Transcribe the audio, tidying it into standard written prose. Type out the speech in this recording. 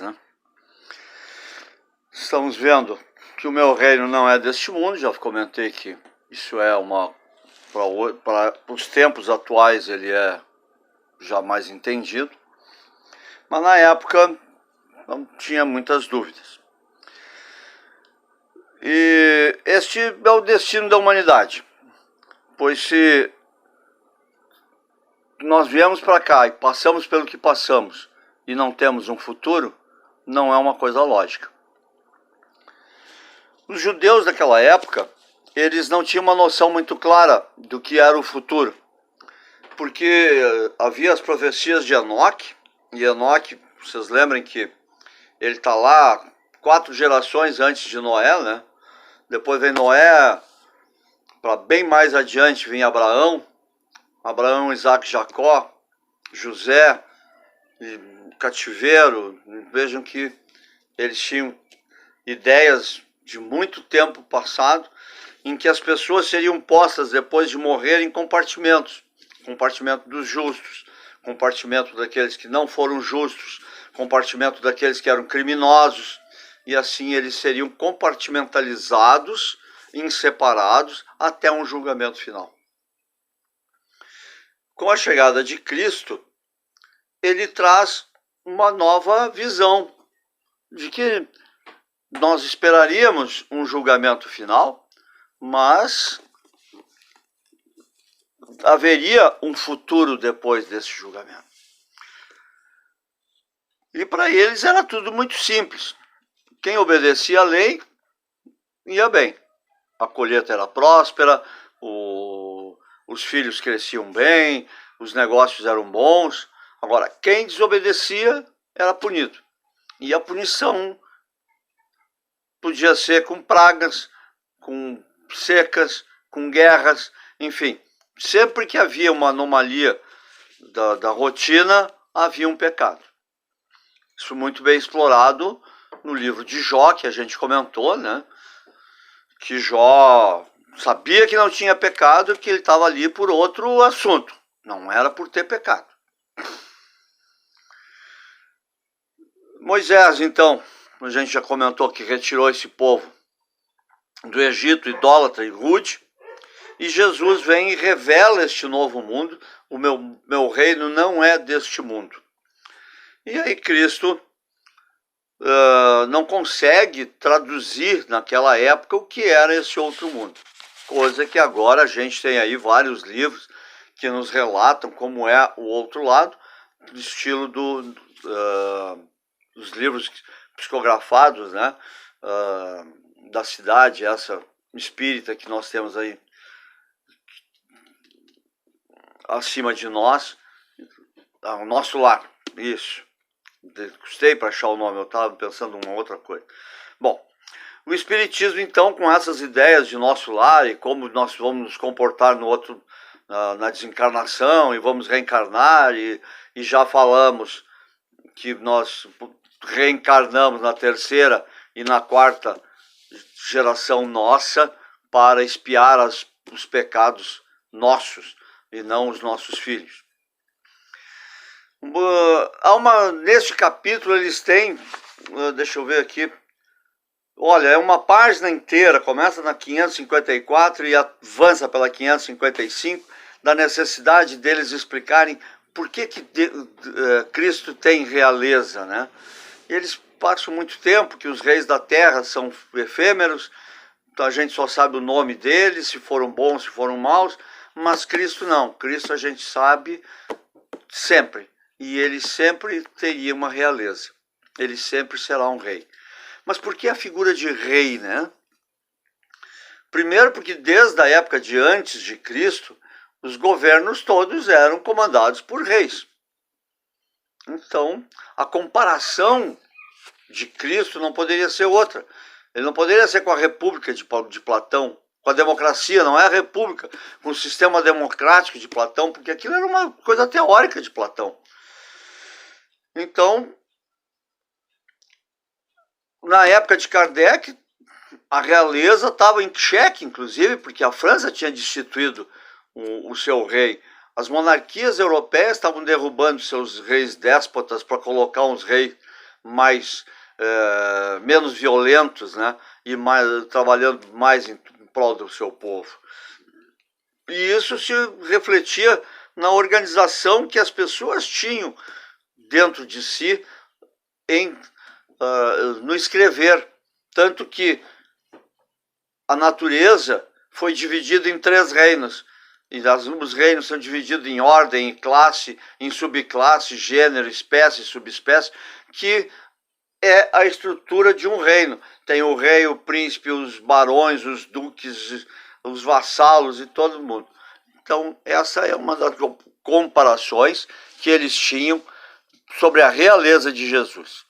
né? Estamos vendo que o meu reino não é deste mundo. Já comentei que isso é para os tempos atuais ele é jamais entendido, mas na época não tinha muitas dúvidas. E este é o destino da humanidade, pois se nós viemos para cá e passamos pelo que passamos e não temos um futuro, não é uma coisa lógica. Os judeus daquela época, eles não tinham uma noção muito clara do que era o futuro, porque havia as profecias de Enoque, e Enoque, vocês lembrem que ele está lá 4 gerações antes de Noé, né? Depois vem Noé, para bem mais adiante vem Abraão, Isaac, Jacó, José, cativeiro. Vejam que eles tinham ideias de muito tempo passado, em que as pessoas seriam postas depois de morrer em compartimentos. Compartimento dos justos, compartimento daqueles que não foram justos, compartimento daqueles que eram criminosos, e assim eles seriam compartimentalizados, separados, até um julgamento final. Com a chegada de Cristo, ele traz uma nova visão de que nós esperaríamos um julgamento final, mas haveria um futuro depois desse julgamento. E para eles era tudo muito simples. Quem obedecia à lei ia bem. A colheita era próspera, os filhos cresciam bem, os negócios eram bons. Agora, quem desobedecia era punido. E a punição podia ser com pragas, com secas, com guerras, enfim. Sempre que havia uma anomalia da rotina, havia um pecado. Isso muito bem explorado no livro de Jó, que a gente comentou, né? Que Jó sabia que não tinha pecado, que ele estava ali por outro assunto. Não era por ter pecado. Moisés, então, a gente já comentou que retirou esse povo do Egito, idólatra e rude. E Jesus vem e revela este novo mundo. O meu reino não é deste mundo. E aí Cristo não consegue traduzir naquela época o que era esse outro mundo. Coisa que agora a gente tem aí vários livros que nos relatam como é o outro lado, do estilo dos livros psicografados, né? Da cidade, essa espírita que nós temos aí acima de nós, o nosso lar, isso. Custei para achar o nome, eu estava pensando em uma outra coisa. Bom, o Espiritismo, então, com essas ideias de nosso lar e como nós vamos nos comportar no outro, na desencarnação, e vamos reencarnar, e já falamos que nós reencarnamos na 3ª e na 4ª geração nossa para expiar os pecados nossos e não os nossos filhos. Neste capítulo eles têm, deixa eu ver aqui, olha, é uma página inteira, começa na 554 e avança pela 555, da necessidade deles explicarem por que Cristo tem realeza, né? Eles passam muito tempo que os reis da terra são efêmeros, então a gente só sabe o nome deles, se foram bons, se foram maus, mas Cristo não. Cristo a gente sabe sempre. E ele sempre teria uma realeza. Ele sempre será um rei. Mas por que a figura de rei, né? Primeiro porque desde a época de antes de Cristo, os governos todos eram comandados por reis. Então, a comparação de Cristo não poderia ser outra. Ele não poderia ser com a República de Platão, com a democracia, não é a República, com o sistema democrático de Platão, porque aquilo era uma coisa teórica de Platão. Então, na época de Kardec, a realeza estava em xeque, inclusive, porque a França tinha destituído o seu rei. As monarquias europeias estavam derrubando seus reis déspotas para colocar uns reis mais menos violentos, né? E trabalhando mais em prol do seu povo. E isso se refletia na organização que as pessoas tinham dentro de si no escrever. Tanto que a natureza foi dividida em 3 reinos. E os reinos são divididos em ordem, em classe, em subclasse, gênero, espécie, subespécie, que é a estrutura de um reino. Tem o rei, o príncipe, os barões, os duques, os vassalos e todo mundo. Então, essa é uma das comparações que eles tinham sobre a realeza de Jesus.